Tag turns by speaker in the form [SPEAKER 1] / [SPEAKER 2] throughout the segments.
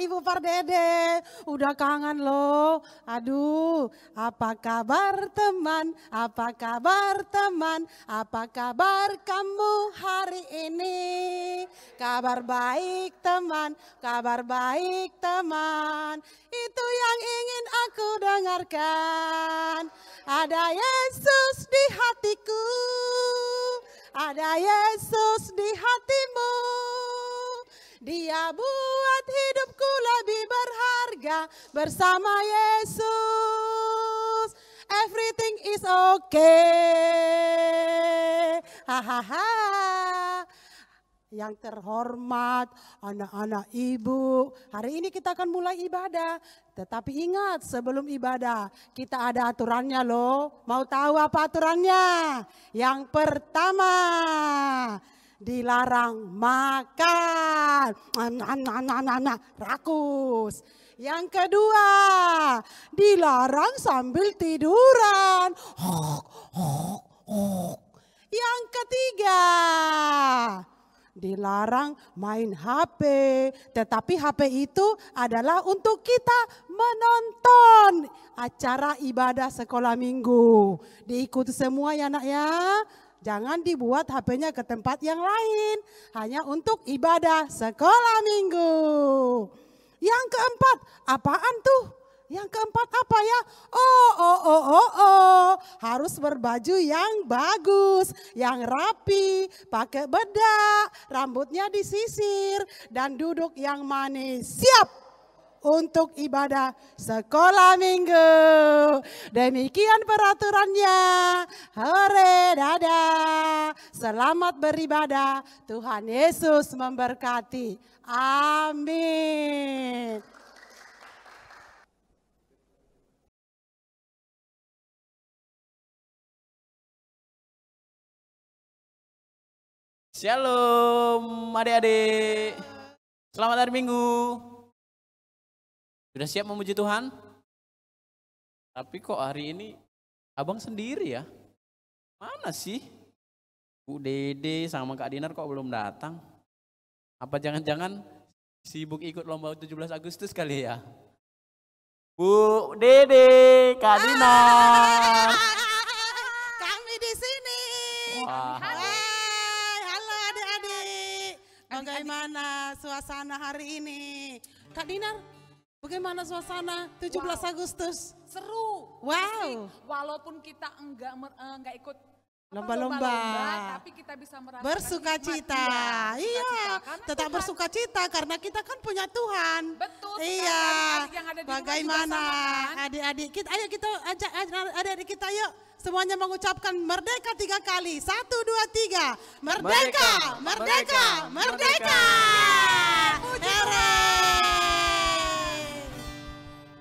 [SPEAKER 1] Ibu Pardede? Udah kangen loh. Aduh, apa kabar teman? Apa kabar teman? Apa kabar kamu hari ini? Kabar baik teman, kabar baik teman. Itu yang ingin aku dengarkan. Ada Yesus di hatiku, ada Yesus di hatimu. Dia buat hidupku lebih berharga bersama Yesus. Everything is okay. Hahaha. Yang terhormat, anak-anak ibu, hari ini kita akan mulai ibadah. Tetapi ingat, sebelum ibadah kita ada aturannya loh. Mau tahu apa aturannya? Yang pertama, dilarang makan. Rakus. Yang kedua, dilarang sambil tiduran. Yang ketiga, dilarang main HP, tetapi HP itu adalah untuk kita menonton acara ibadah sekolah minggu. Diikuti semua ya nak ya. Jangan dibuat HP-nya ke tempat yang lain, hanya untuk ibadah sekolah minggu. Yang keempat, apaan tuh? Yang keempat apa ya? Harus berbaju yang bagus, yang rapi, pakai bedak, rambutnya disisir, dan duduk yang manis. Siap untuk ibadah sekolah minggu. Demikian peraturannya. Hore, dadah. Selamat beribadah. Tuhan Yesus memberkati. Amin.
[SPEAKER 2] Shalom adik-adik, selamat hari Minggu. Sudah siap memuji Tuhan? Tapi kok hari ini abang sendiri ya? Mana sih? Bu Dede sama Kak Dinar kok belum datang? Apa jangan-jangan sibuk ikut lomba 17 Agustus kali ya? Bu Dede, Kak Dinar.
[SPEAKER 1] Kami di sini.
[SPEAKER 2] Wah.
[SPEAKER 1] Bagaimana suasana hari ini? Kak Dinar, bagaimana suasana 17 Agustus?
[SPEAKER 3] Seru.
[SPEAKER 1] Wow.
[SPEAKER 3] Walaupun kita enggak ikut
[SPEAKER 1] lomba-lomba,
[SPEAKER 3] tapi kita bisa merasakan
[SPEAKER 1] bersukacita. Iya, tetap bersukacita karena kita kan punya Tuhan.
[SPEAKER 3] Betul.
[SPEAKER 1] Iya.
[SPEAKER 3] Adik-adik yang ada di
[SPEAKER 1] Bagaimana
[SPEAKER 3] rumah juga sama, kan?
[SPEAKER 1] adik-adik kita? Ayo kita ajak adik-adik kita yuk. Semuanya mengucapkan merdeka 3 kali. 1, 2, 3. Merdeka, merdeka, merdeka.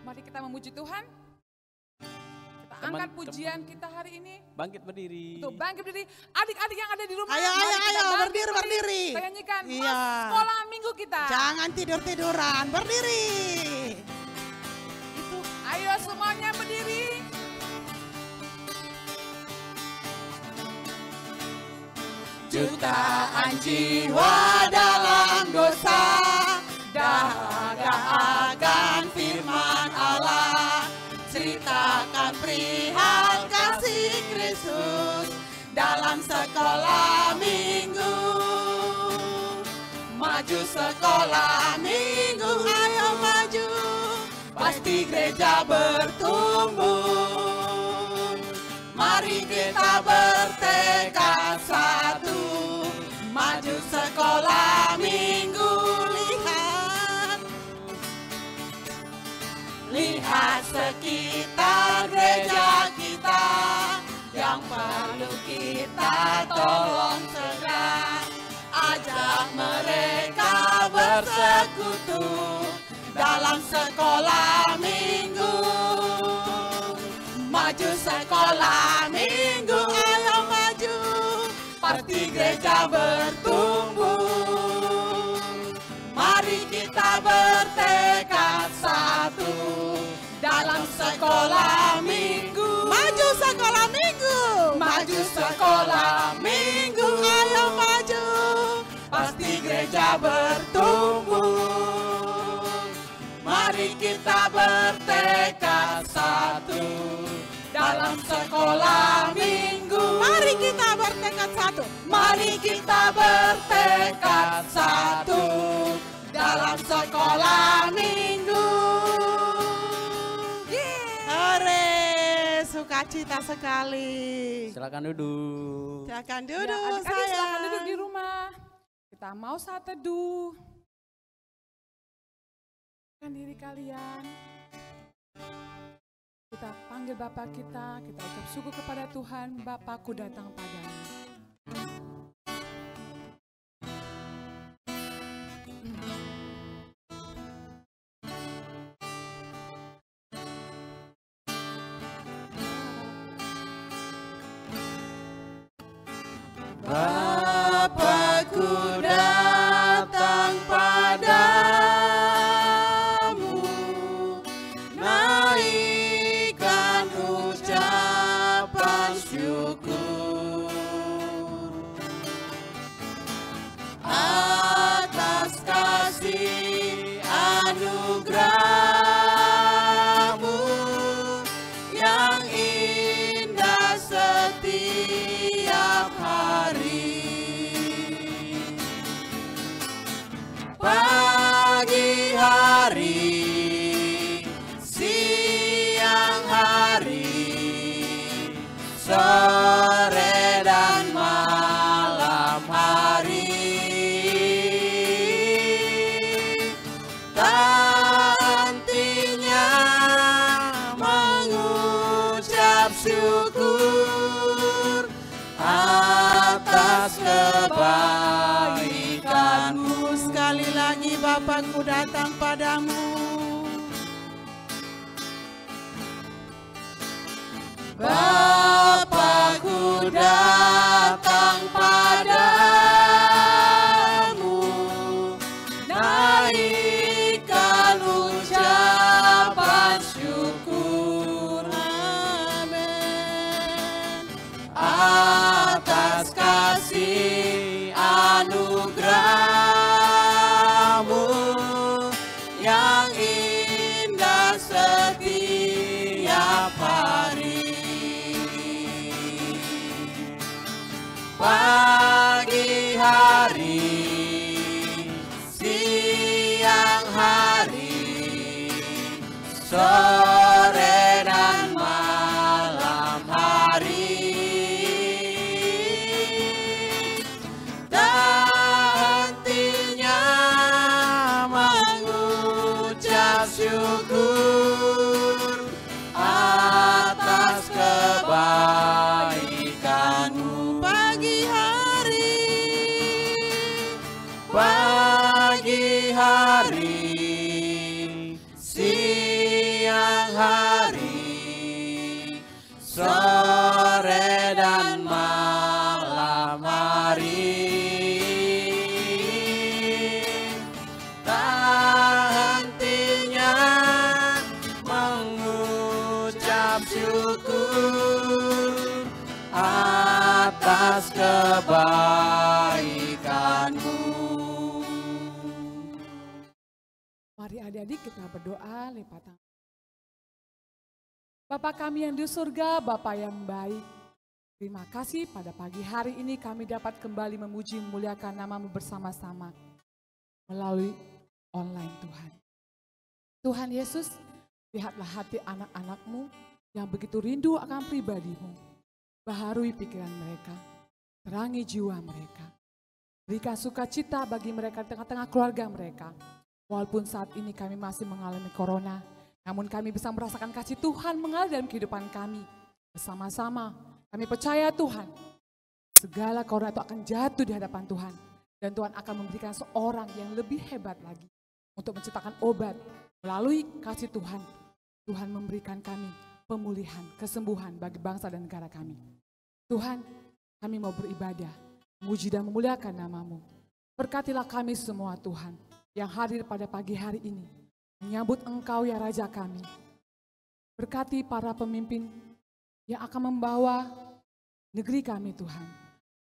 [SPEAKER 3] Mari kita memuji Tuhan. Kita angkat pujian kita hari ini.
[SPEAKER 2] Bangkit berdiri.
[SPEAKER 3] Tuh, bangkit berdiri. Adik-adik yang ada di rumah.
[SPEAKER 1] Ayo,
[SPEAKER 3] mari kita
[SPEAKER 1] berdiri, berdiri.
[SPEAKER 3] Kita nyanyikan
[SPEAKER 1] Iya.
[SPEAKER 3] sekolah minggu kita.
[SPEAKER 1] Jangan tidur-tiduran, berdiri.
[SPEAKER 3] Itu, ayo semuanya berdiri.
[SPEAKER 1] Jutaan jiwa dalam dosa, dahaga akan firman Allah. Ceritakan perihal kasih Kristus dalam sekolah minggu. Maju sekolah minggu, ayo maju, pasti gereja bertumbuh. Mari kita bertekad satu, maju sekolah minggu. Lihat sekitar gereja kita, yang perlu kita tolong segera. Ajak mereka bersekutu dalam sekolah minggu. Maju sekolah minggu, ayo maju, pasti gereja bertumbuh. Mari kita bertekad satu dalam sekolah minggu. Maju sekolah minggu, maju sekolah minggu, ayo maju, pasti gereja bertumbuh.
[SPEAKER 2] Mari kita bertekad satu dalam sekolah minggu.
[SPEAKER 1] Mari kita bertekad satu.
[SPEAKER 2] Mari kita bertekad satu dalam sekolah minggu.
[SPEAKER 1] Hore, sukacita sekali.
[SPEAKER 2] Silakan duduk.
[SPEAKER 1] Silakan
[SPEAKER 3] Ya,
[SPEAKER 1] duduk,
[SPEAKER 3] adik-adik
[SPEAKER 1] sayang.
[SPEAKER 3] silakan duduk di rumah. Kita mau saat teduh. Kan diri kalian. Kita panggil Bapa kita ucap syukur kepada Tuhan, Bapakku datang padamu.
[SPEAKER 2] Bapakku datang padamu, naikkan ucapan syukur atas kasih anugerah-Mu yang indah setiap hari. Pagi hari, siang hari, sore dan malam hari, tak hentinya mengucap syukur atas kebaikan-Mu.
[SPEAKER 1] Sekali lagi Bapakku datang padamu.
[SPEAKER 2] Bapakku datang padamu, naikkan ucapan syukur.
[SPEAKER 1] Amin.
[SPEAKER 2] Atas kasih anugerah-Mu yang indah setiap hari. Pagi hari, siang hari, sore dan malam hari, tak hentinya mengucap syukur atas kebaikan-Mu. Pagi hari, siang hari, sore dan malam hari, tak hentinya mengucap syukur atas kebaikan-Mu.
[SPEAKER 3] Mari adik-adik kita berdoa lipat tangan. Bapa kami yang di surga, Bapa yang baik. Terima kasih pada pagi hari ini kami dapat kembali memuji memuliakan nama-Mu bersama-sama melalui online Tuhan. Tuhan Yesus, lihatlah hati anak-anak-Mu yang begitu rindu akan pribadi-Mu. Baharui pikiran mereka, terangi jiwa mereka. Berikan sukacita bagi mereka di tengah-tengah keluarga mereka. Walaupun saat ini kami masih mengalami corona, namun kami bisa merasakan kasih Tuhan mengalir dalam kehidupan kami. Bersama-sama kami percaya Tuhan, segala corona itu akan jatuh di hadapan Tuhan. Dan Tuhan akan memberikan seorang yang lebih hebat lagi untuk menciptakan obat melalui kasih Tuhan. Tuhan memberikan kami pemulihan, kesembuhan bagi bangsa dan negara kami. Tuhan, kami mau beribadah, memuji dan memuliakan nama-Mu. Berkatilah kami semua Tuhan, yang hadir pada pagi hari ini, menyambut Engkau ya Raja kami. Berkati para pemimpin yang akan membawa negeri kami Tuhan.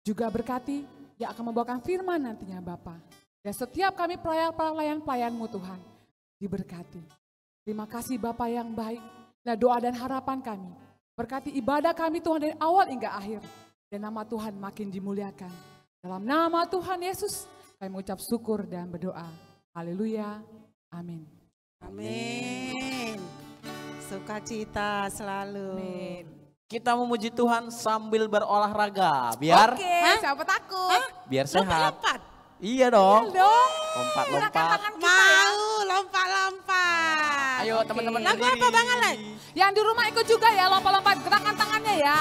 [SPEAKER 3] Juga berkati yang akan membawakan firman nantinya Bapa. Dan setiap kami pelayan-pelayan-Mu Tuhan, diberkati. Terima kasih Bapa yang baik. Nah, doa dan harapan kami. Berkati ibadah kami Tuhan dari awal hingga akhir. Dan nama Tuhan makin dimuliakan. Dalam nama Tuhan Yesus kami mengucap syukur dan berdoa. Haleluya. Amin.
[SPEAKER 1] Amin. Sukacita selalu.
[SPEAKER 3] Amin.
[SPEAKER 2] Kita memuji Tuhan sambil berolahraga. Biar
[SPEAKER 3] Siapa takut?
[SPEAKER 2] biar sehat.
[SPEAKER 1] Lompat-lompat.
[SPEAKER 2] Iya dong.
[SPEAKER 3] Dong.
[SPEAKER 2] Lompat-lompat.
[SPEAKER 1] Mau lompat-lompat.
[SPEAKER 2] Ayo teman-teman
[SPEAKER 1] Lagu
[SPEAKER 2] berdiri.
[SPEAKER 1] apa Bang Alex?
[SPEAKER 3] Yang di rumah ikut juga ya, lompat-lompat gerakan tangannya ya.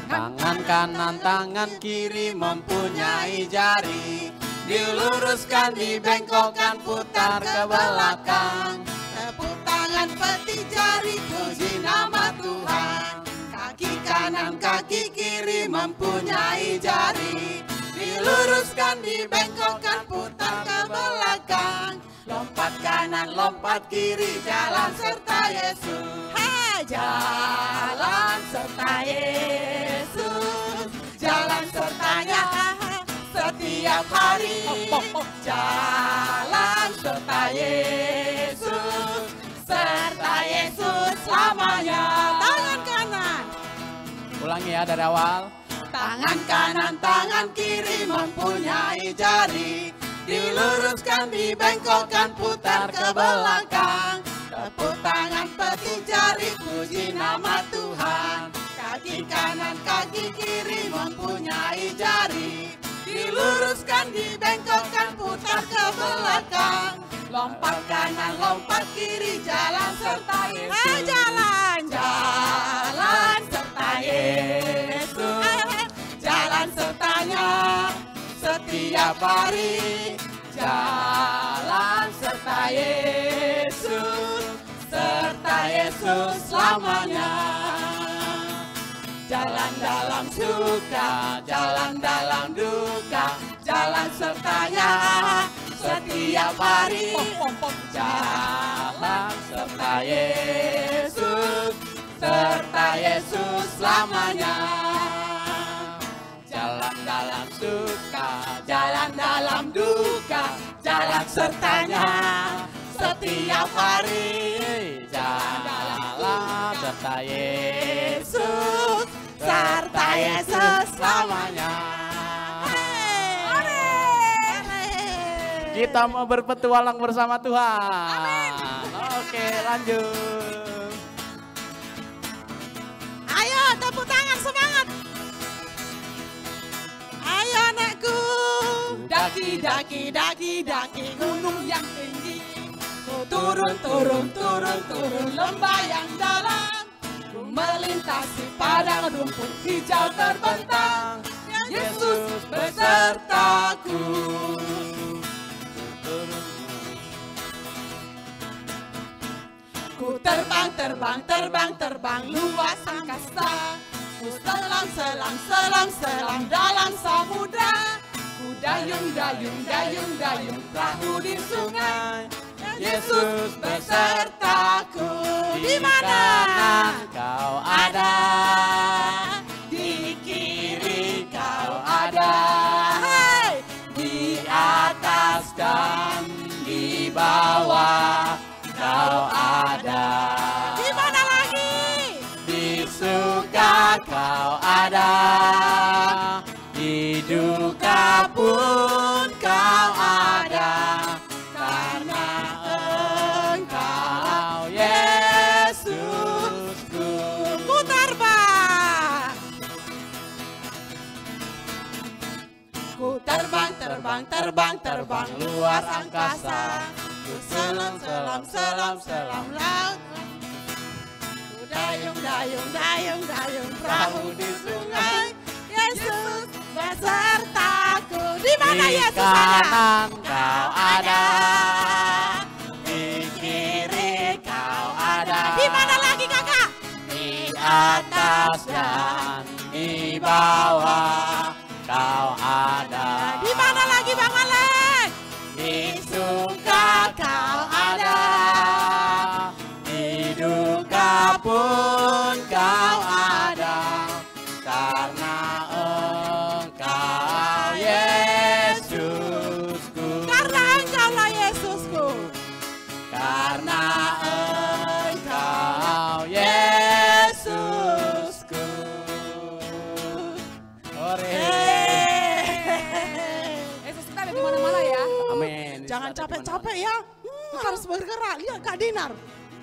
[SPEAKER 2] Tangan kanan, tangan kiri mempunyai jari. Diluruskan, dibengkokkan, putar ke belakang.
[SPEAKER 1] Tepuk tangan peti jari, puji nama Tuhan. Kaki kanan, kaki kiri mempunyai jari. Diluruskan, dibengkokkan, putar ke belakang. Lompat kanan, lompat kiri, jalan serta Yesus. Hai, jalan serta Yesus. Jalan sertanya setiap hari. Jalan serta Yesus. Serta Yesus selamanya. Tangan kanan.
[SPEAKER 2] Ulangi ya dari awal.
[SPEAKER 1] Tangan kanan, tangan kiri mempunyai jari. Diluruskan, dibengkokkan, putar ke belakang. Tepuk tangan peti jari, puji nama Tuhan. Kaki kanan, kaki kiri mempunyai jari. Diluruskan, dibengkokkan, putar ke belakang. Lompat kanan, lompat kiri, jalan serta Yesus. Jalan, jalan serta Yesus. Jalan sertanya setiap hari. Jalan serta Yesus. Serta Yesus selamanya. Jalan dalam suka, jalan dalam duka, jalan sertanya setiap hari. Jalan serta Yesus, serta Yesus selamanya. Jalan dalam suka, jalan dalam duka, jalan sertanya setiap hari. Jalan serta Yesus, serta Yesus selamanya. Kita mau berpetualang bersama Tuhan. Oke, lanjut. Ayo tepuk tangan semangat. Ayo anakku. Daki, daki, daki, daki gunung yang tinggi. Turun, turun, turun, turun lembah yang dalam. Melintasi padang rumput hijau terbentang. Yesus besertaku. Ku terbang, terbang, terbang, terbang luas angkasa. Ku selam, selam, selam, selam dalam samudra. Ku dayung, dayung, dayung, dayung perahu di sungai. Yesus besertaku. Di mana kau ada? Di kiri kau ada. Hai! Di atas dan di bawah kau ada. Di mana lagi? Di suka kau ada. Di duka pun kau ada. Karena Engkau Yesusku. Ku terbang. Ku terbang, terbang, terbang, terbang luar angkasa. Ku selam, selam, selam, selam laut. Ku dayung, dayung, dayung, dayung perahu di sungai. Yesus besertaku. Di mana Yesus ada? Di kanan kau ada. Di kiri kau ada. Di mana lagi kakak? Di atas dan di bawah kau ada. Di mana lagi Bang Alex? Di suka kau ada. Di duka pun kau ada. Karena Engkau Yesus. capek-capek ya. Harus bergerak. Lihat Kak Dinar.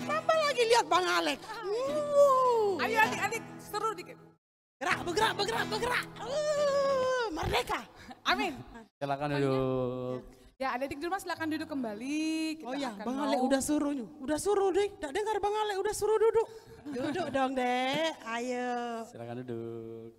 [SPEAKER 1] Tambah lagi lihat Bang Alek.
[SPEAKER 3] Ayo adik-adik, seru dikit.
[SPEAKER 1] Bergerak. Merdeka.
[SPEAKER 3] Amin.
[SPEAKER 2] Silakan duduk.
[SPEAKER 3] Ya adik-adik di rumah silakan duduk kembali. Kita
[SPEAKER 1] Oh ya,
[SPEAKER 3] akan
[SPEAKER 1] Bang
[SPEAKER 3] mau-
[SPEAKER 1] Alek udah suruh deh. Tak dengar Bang Alek udah suruh duduk. Duduk dong dek, ayo.
[SPEAKER 2] Silakan duduk.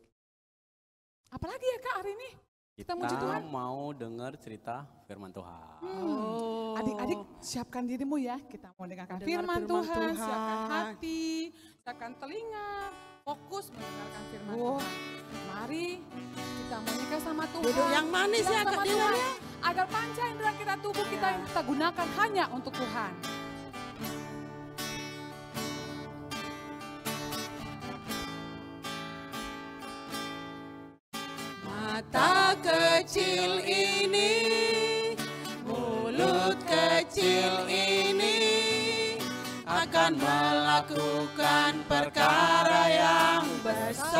[SPEAKER 3] Apalagi ya Kak hari ini? Kita muji Tuhan.
[SPEAKER 2] Mau dengar cerita firman Tuhan.
[SPEAKER 1] Oh.
[SPEAKER 3] Adik-adik siapkan dirimu ya, kita mau dengarkan
[SPEAKER 1] Dengar
[SPEAKER 3] firman
[SPEAKER 1] firman
[SPEAKER 3] Tuhan,
[SPEAKER 1] Tuhan.
[SPEAKER 3] siapkan hati, siapkan telinga, fokus mendengarkan firman
[SPEAKER 1] Oh.
[SPEAKER 3] Tuhan. Mari kita mau nikah sama Tuhan.
[SPEAKER 1] Duduk yang manis
[SPEAKER 3] bilang
[SPEAKER 1] ya, Kak
[SPEAKER 3] sama
[SPEAKER 1] Dinar
[SPEAKER 3] Tuhan,
[SPEAKER 1] ya.
[SPEAKER 3] agar panca indera kita tubuh kita yang kita gunakan hanya untuk Tuhan.
[SPEAKER 1] Mata kecil ini, mulut kecil ini akan melakukan perkara yang besar.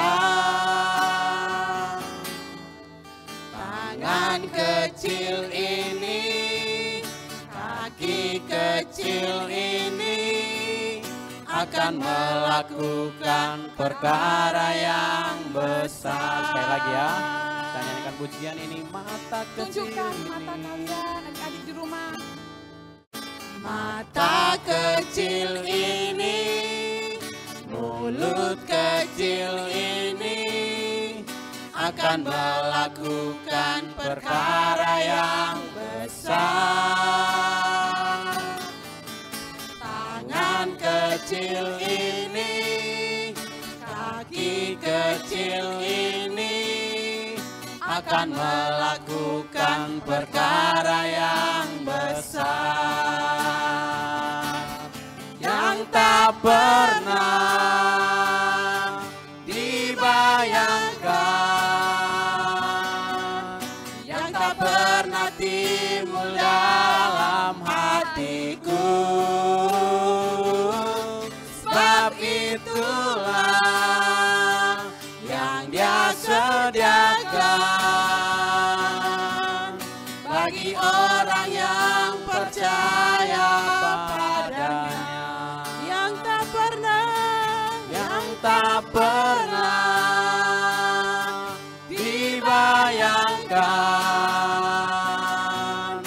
[SPEAKER 1] Tangan kecil ini, kaki kecil ini akan melakukan perkara yang besar.
[SPEAKER 2] Sekali lagi ya. Kita nyanyikan pujian ini, mata kecil
[SPEAKER 3] Tunjukkan mata
[SPEAKER 2] ini.
[SPEAKER 3] kalian, adik-adik di rumah.
[SPEAKER 1] Mata kecil ini, mulut kecil ini akan melakukan perkara yang besar. Tangan kecil ini, kaki kecil ini akan melakukan perkara yang besar yang tak pernah dibayangkan, yang tak pernah timbul dalam hatiku. Sebab itulah yang Dia sediakan bagi orang yang percaya padanya, yang tak pernah dibayangkan,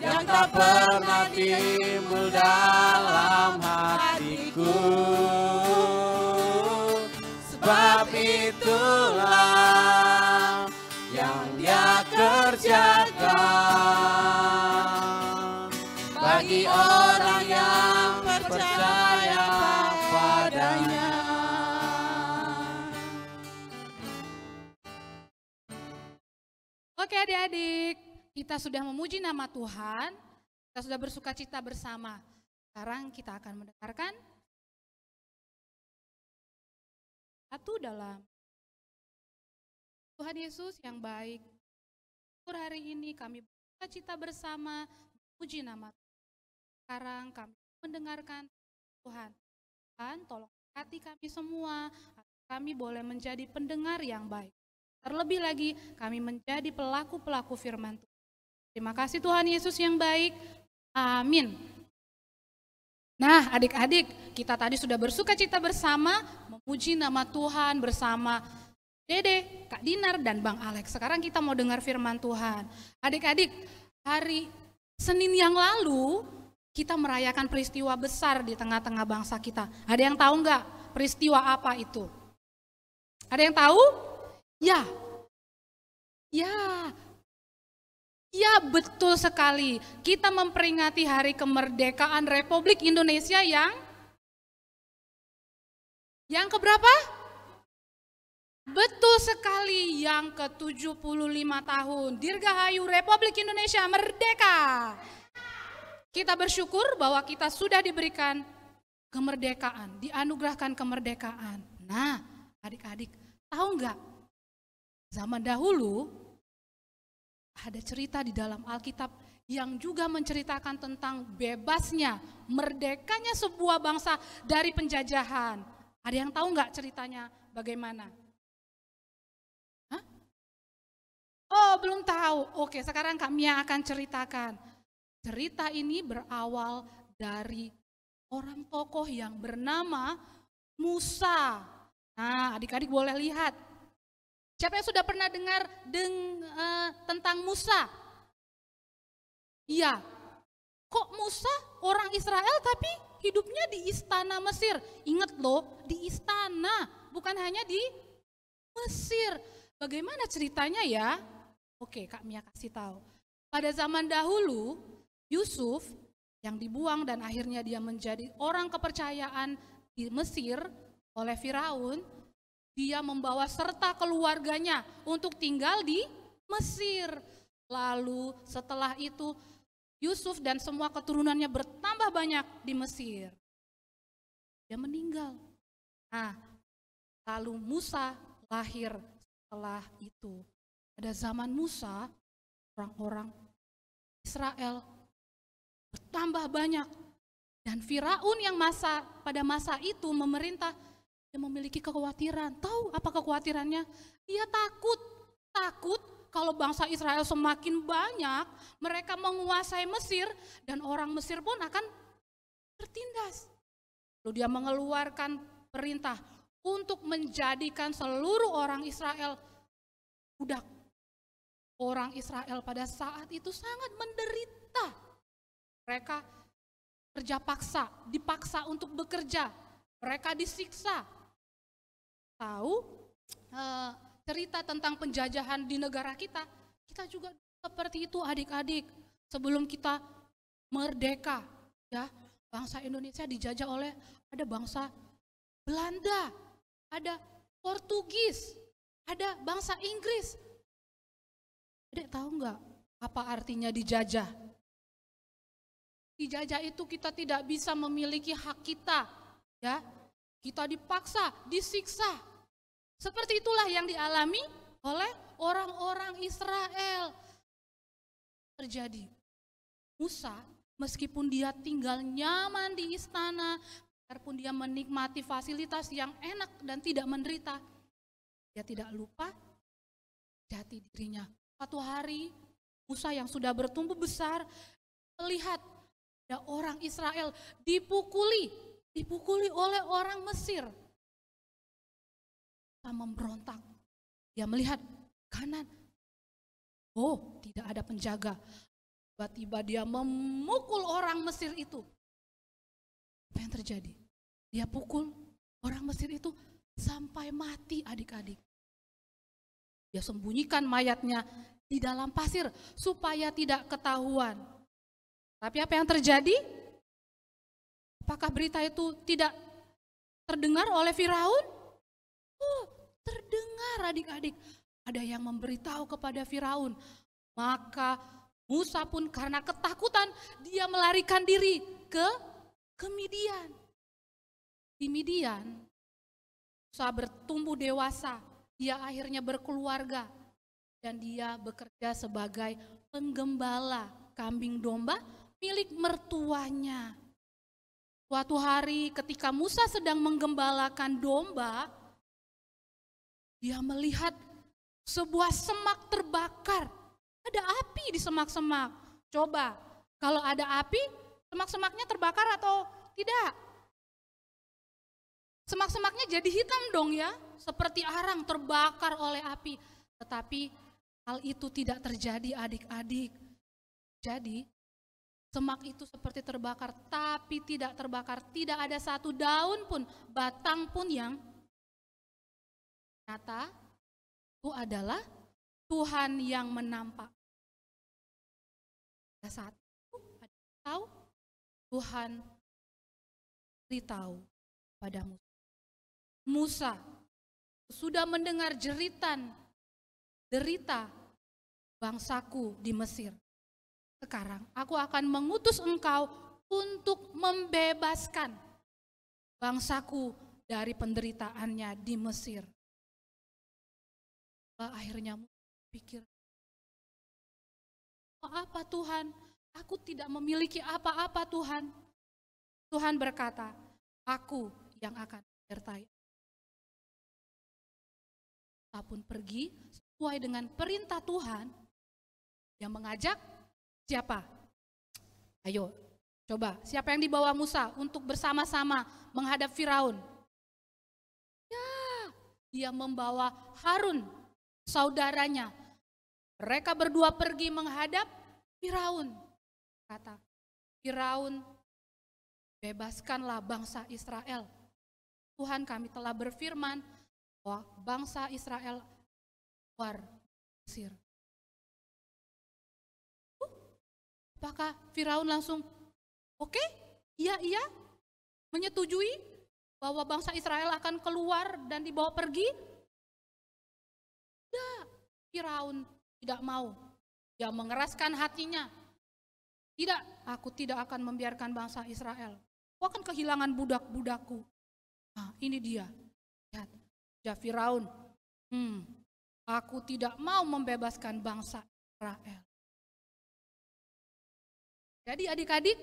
[SPEAKER 1] yang tak pernah timbul dalam hatiku. Sebab itulah yang Dia kerjakan bagi orang yang percaya padanya.
[SPEAKER 4] Oke adik-adik, kita sudah memuji nama Tuhan, kita sudah bersuka cita bersama. Sekarang kita akan mendengarkan satu dalam Tuhan Yesus yang baik. Hari ini kami bersuka cita bersama memuji nama Tuhan. Sekarang kami mendengarkan Tuhan. Tuhan tolong hati kami semua, agar kami boleh menjadi pendengar yang baik. Terlebih lagi kami menjadi pelaku-pelaku firman Tuhan. Terima kasih Tuhan Yesus yang baik. Amin. Nah adik-adik, kita tadi sudah bersuka cita bersama memuji nama Tuhan bersama Dede, Kak Dinar, dan Bang Alex. Sekarang kita mau dengar firman Tuhan. Adik-adik, hari Senin yang lalu kita merayakan peristiwa besar di tengah-tengah bangsa kita. Ada yang tahu nggak peristiwa apa itu? Ada yang tahu? Ya betul sekali. Kita memperingati hari kemerdekaan Republik Indonesia yang keberapa? Betul sekali, yang ke-75 tahun. Dirgahayu Republik Indonesia merdeka. Kita bersyukur bahwa kita sudah diberikan kemerdekaan, dianugerahkan kemerdekaan. Nah, adik-adik, tahu nggak? Zaman dahulu ada cerita di dalam Alkitab yang juga menceritakan tentang bebasnya, merdekanya sebuah bangsa dari penjajahan. Ada yang tahu nggak ceritanya bagaimana? Hah? Oh, belum tahu. Oke, sekarang kami yang akan ceritakan. Cerita ini berawal dari orang tokoh yang bernama Musa. Nah, adik-adik boleh lihat. Siapa yang sudah pernah dengar tentang Musa? Iya. Kok Musa orang Israel tapi hidupnya di istana Mesir? Ingat loh, di istana, bukan hanya di Mesir. Bagaimana ceritanya ya? Oke, Kak Mia kasih tahu. Pada zaman dahulu, Yusuf yang dibuang dan akhirnya dia menjadi orang kepercayaan di Mesir oleh Firaun, dia membawa serta keluarganya untuk tinggal di Mesir. Lalu setelah itu Yusuf dan semua keturunannya bertambah banyak di Mesir. Dia meninggal. Nah, lalu Musa lahir setelah itu. Pada zaman Musa, orang-orang Israel bertambah banyak. Dan Firaun yang pada masa itu memerintah, dia memiliki kekhawatiran. Tahu apa kekhawatirannya? Dia takut kalau bangsa Israel semakin banyak, mereka menguasai Mesir dan orang Mesir pun akan tertindas. Lalu dia mengeluarkan perintah untuk menjadikan seluruh orang Israel budak. Orang Israel pada saat itu sangat menderita. Mereka kerja paksa, dipaksa untuk bekerja. Mereka disiksa. Tahu cerita tentang penjajahan di negara kita, kita juga seperti itu adik-adik. Sebelum kita merdeka, ya, bangsa Indonesia dijajah oleh ada bangsa Belanda, ada Portugis, ada bangsa Inggris. Adik tahu nggak apa artinya dijajah? Dijajah itu kita tidak bisa memiliki hak kita, ya. Kita dipaksa, disiksa. Seperti itulah yang dialami oleh orang-orang Israel. Terjadi. Musa, meskipun dia tinggal nyaman di istana, biarpun dia menikmati fasilitas yang enak dan tidak menderita, dia tidak lupa jati dirinya. Suatu hari, Musa yang sudah bertumbuh besar, melihat ada orang Israel dipukuli oleh orang Mesir. Musa memberontak. Dia melihat kanan. Oh, tidak ada penjaga. Tiba-tiba dia memukul orang Mesir itu. Apa yang terjadi? Dia pukul orang Mesir itu sampai mati adik-adik. Dia sembunyikan mayatnya di dalam pasir supaya tidak ketahuan. Tapi apa yang terjadi? Apakah berita itu tidak terdengar oleh Firaun? Oh, terdengar adik-adik. Ada yang memberitahu kepada Firaun. Maka Musa pun karena ketakutan dia melarikan diri ke Midian. Di Midian, Musa bertumbuh dewasa. Dia akhirnya berkeluarga dan dia bekerja sebagai penggembala kambing domba milik mertuanya. Suatu hari ketika Musa sedang menggembalakan domba, dia melihat sebuah semak terbakar. Ada api di semak-semak. Coba, kalau ada api, semak-semaknya terbakar atau tidak? Semak-semaknya jadi hitam dong ya, seperti arang terbakar oleh api. Tetapi hal itu tidak terjadi adik-adik. Jadi semak itu seperti terbakar, tapi tidak terbakar. Tidak ada satu daun pun, batang pun yang nyata. Itu adalah Tuhan yang menampak. Pada saat itu, tahu Tuhan beritahu pada Musa. Musa sudah mendengar derita bangsaku di Mesir. Sekarang aku akan mengutus engkau untuk membebaskan bangsaku dari penderitaannya di Mesir. Akhirnya Musa pikir, apa Tuhan? Aku tidak memiliki apa-apa Tuhan. Tuhan berkata, aku yang akan menyertai. Pun pergi sesuai dengan perintah Tuhan yang mengajak siapa? Ayo, coba siapa yang dibawa Musa untuk bersama-sama menghadap Firaun? Ya, dia membawa Harun, saudaranya. Mereka berdua pergi menghadap Firaun. Kata Firaun, bebaskanlah bangsa Israel. Tuhan, kami telah berfirman bahwa bangsa Israel keluar Mesir. Apakah Firaun langsung oke, iya, menyetujui bahwa bangsa Israel akan keluar dan dibawa pergi? Tidak, Firaun tidak mau. Dia mengeraskan hatinya. Tidak, aku tidak akan membiarkan bangsa Israel. Aku akan kehilangan budak-budakku. Nah, ini dia. Lihat, ya Firaun. Aku tidak mau membebaskan bangsa Israel. Jadi adik-adik,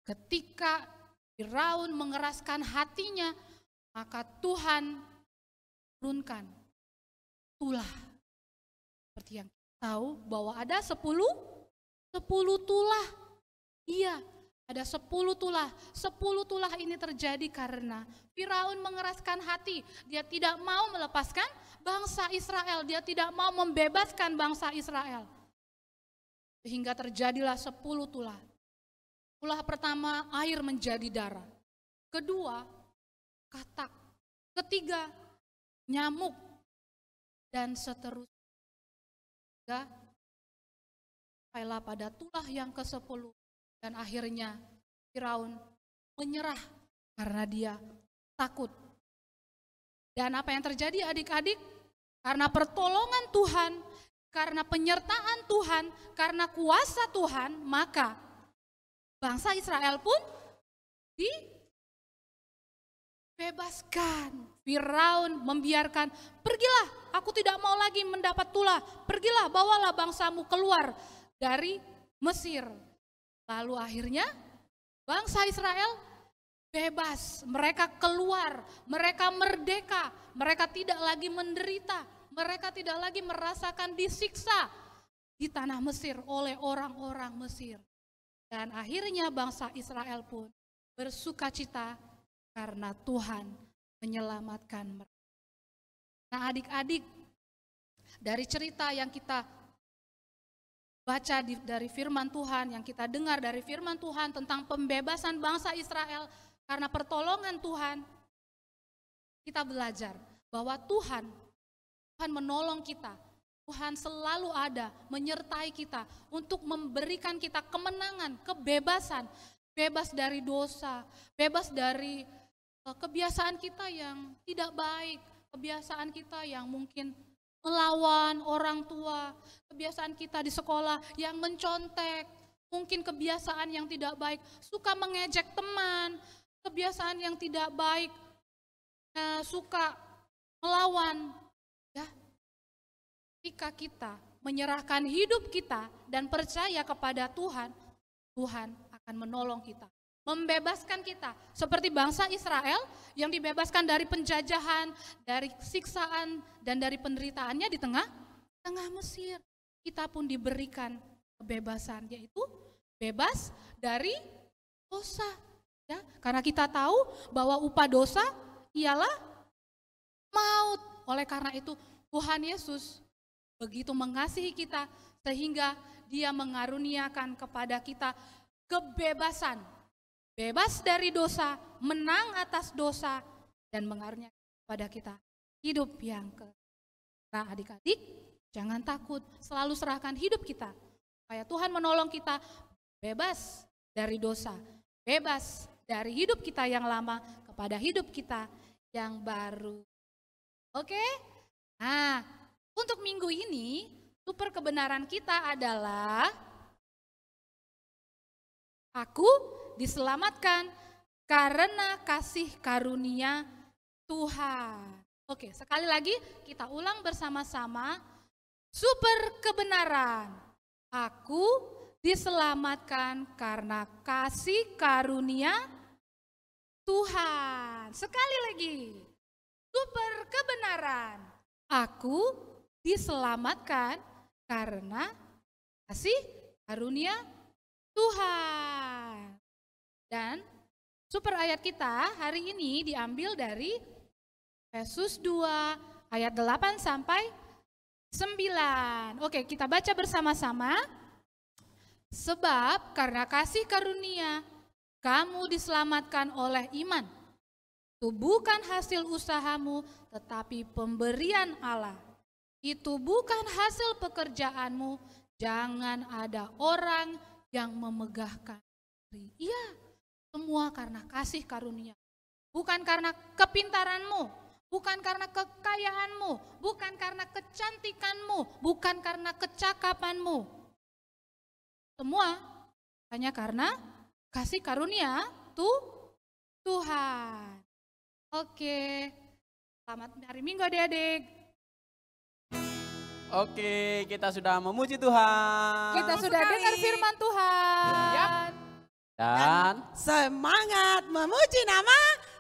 [SPEAKER 4] ketika Firaun mengeraskan hatinya, maka Tuhan turunkan tulah. Seperti yang kita tahu bahwa ada 10 tulah. Iya, ada 10 tulah. 10 tulah ini terjadi karena Firaun mengeraskan hati. Dia tidak mau melepaskan bangsa Israel. Dia tidak mau membebaskan bangsa Israel. Sehingga terjadilah 10 tulah. Tulah pertama, air menjadi darah. Kedua, katak. Ketiga, nyamuk. Dan seterusnya. Sampailah pada tulah yang ke-10. Dan akhirnya Firaun menyerah karena dia takut. Dan apa yang terjadi adik-adik? Karena pertolongan Tuhan, karena penyertaan Tuhan, karena kuasa Tuhan, maka bangsa Israel pun dibebaskan. Firaun membiarkan, pergilah, aku tidak mau lagi mendapat tulah. Pergilah, bawalah bangsamu keluar dari Mesir. Lalu akhirnya bangsa Israel bebas, mereka keluar, mereka merdeka, mereka tidak lagi menderita, mereka tidak lagi merasakan disiksa di tanah Mesir oleh orang-orang Mesir. Dan akhirnya bangsa Israel pun bersukacita karena Tuhan menyelamatkan mereka. Nah adik-adik, dari cerita yang kita baca dari firman Tuhan, yang kita dengar dari firman Tuhan tentang pembebasan bangsa Israel karena pertolongan Tuhan, kita belajar bahwa Tuhan menolong kita. Tuhan selalu ada menyertai kita untuk memberikan kita kemenangan, kebebasan, bebas dari dosa, bebas dari kebiasaan kita yang tidak baik, kebiasaan kita yang mungkin melawan orang tua, kebiasaan kita di sekolah yang mencontek, mungkin kebiasaan yang tidak baik, suka mengejek teman, kebiasaan yang tidak baik, suka melawan. Ya, ketika kita menyerahkan hidup kita dan percaya kepada Tuhan, Tuhan akan menolong kita, membebaskan kita. Seperti bangsa Israel yang dibebaskan dari penjajahan, dari siksaan, dan dari penderitaannya di tengah Mesir. Kita pun diberikan kebebasan, yaitu bebas dari dosa. Ya, karena kita tahu bahwa upah dosa ialah maut. Oleh karena itu Tuhan Yesus begitu mengasihi kita sehingga Dia mengaruniakan kepada kita kebebasan. Bebas dari dosa, menang atas dosa, dan mengaruniakan kepada kita hidup yang Nah adik-adik, jangan takut, selalu serahkan hidup kita. Supaya Tuhan menolong kita bebas dari dosa, bebas dari hidup kita yang lama kepada hidup kita yang baru. Oke? Nah, untuk minggu ini, super kebenaran kita adalah aku diselamatkan karena kasih karunia Tuhan. Oke, sekali lagi kita ulang bersama-sama. Super kebenaran. Aku diselamatkan karena kasih karunia Tuhan. Sekali lagi. Super kebenaran. Aku diselamatkan karena kasih karunia Tuhan. Dan super ayat kita hari ini diambil dari Efesus 2 ayat 8 sampai 9. Oke, kita baca bersama-sama. Sebab karena kasih karunia kamu diselamatkan oleh iman. Itu bukan hasil usahamu, tetapi pemberian Allah. Itu bukan hasil pekerjaanmu. Jangan ada orang yang memegahkan diri. Iya, semua karena kasih karunia. Bukan karena kepintaranmu, bukan karena kekayaanmu, bukan karena kecantikanmu, bukan karena kecakapanmu. Semua hanya karena kasih karunia Tuhan. Oke, selamat hari Minggu adik-adik.
[SPEAKER 2] Oke, kita sudah memuji Tuhan.
[SPEAKER 3] Kita sudah dengar firman Tuhan.
[SPEAKER 2] Dan
[SPEAKER 1] Semangat memuji nama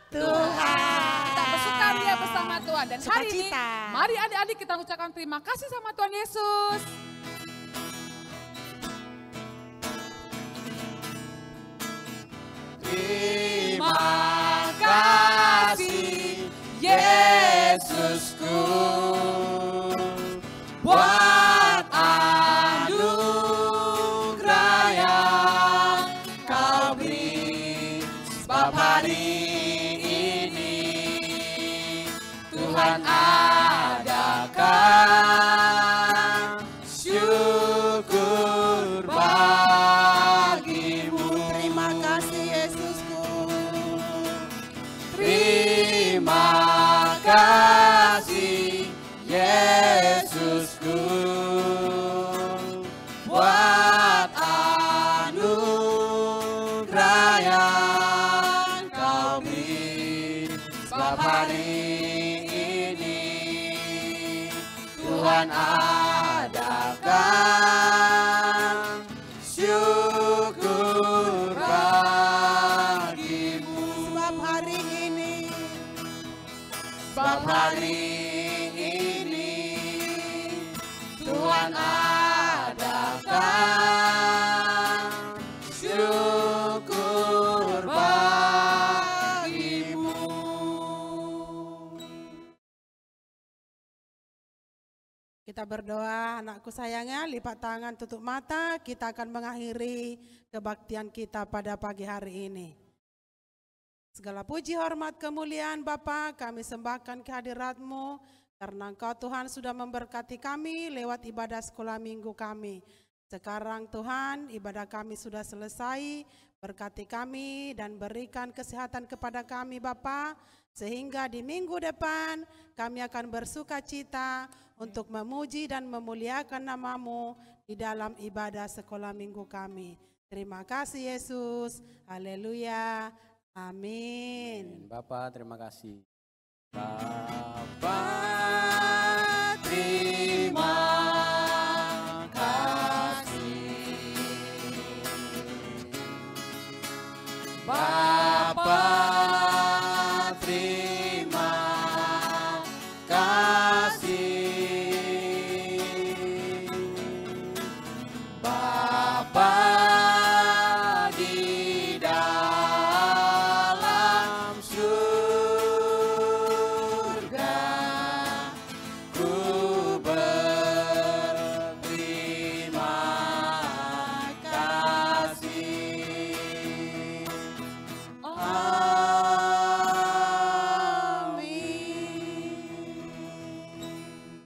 [SPEAKER 1] Tuhan.
[SPEAKER 3] Kita bersukaria bersama Tuhan. Dan hari ini,
[SPEAKER 1] Sukacita.
[SPEAKER 3] mari adik-adik kita ucapkan terima kasih sama Tuhan Yesus.
[SPEAKER 2] terima kasih Yesusku buat anugerah yang kau beri. Sebab hari ini Tuhan adakan syukur bagimu.
[SPEAKER 1] Terima kasih Yesusku.
[SPEAKER 2] Terima kasih Yesusku buat anugerah yang kau beri. Sebab hari ini Tuhan adakan syukur bagimu.
[SPEAKER 1] Sebab hari ini,
[SPEAKER 2] Sebab hari ini Tuhan adakan syukur bagimu.
[SPEAKER 1] kita berdoa, anakku sayangnya, lipat tangan, tutup mata, kita akan mengakhiri kebaktian kita pada pagi hari ini. Segala puji, hormat, kemuliaan Bapa, kami sembahkan kehadirat-Mu, karena Engkau Tuhan sudah memberkati kami lewat ibadah sekolah minggu kami. Sekarang Tuhan, ibadah kami sudah selesai, berkati kami dan berikan kesehatan kepada kami Bapa, sehingga di minggu depan kami akan bersuka cita untuk memuji dan memuliakan nama-Mu di dalam ibadah sekolah minggu kami. Terima kasih Yesus, haleluya. Amin.
[SPEAKER 2] Bapak, terima kasih. Bapak, terima kasih. Bapak, terima kasih. Bapa di dalam surga, ku berterima kasih.
[SPEAKER 1] Amin.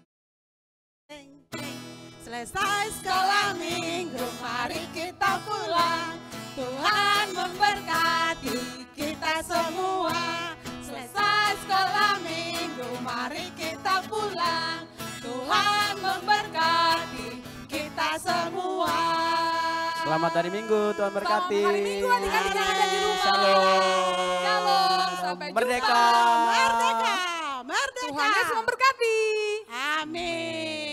[SPEAKER 1] Selesai sekolah minggu, mari kita pulang. Tuhan memberkati kita semua. Selesai sekolah minggu, mari kita pulang. Tuhan memberkati kita semua.
[SPEAKER 2] Selamat hari Minggu, Tuhan berkati.
[SPEAKER 3] Selamat hari Minggu adik-adik yang ada di rumah.
[SPEAKER 2] Shalom.
[SPEAKER 3] Shalom, sampai
[SPEAKER 2] Merdeka.
[SPEAKER 3] jumpa.
[SPEAKER 1] Merdeka, merdeka.
[SPEAKER 3] Tuhan Yesus memberkati.
[SPEAKER 1] Amin.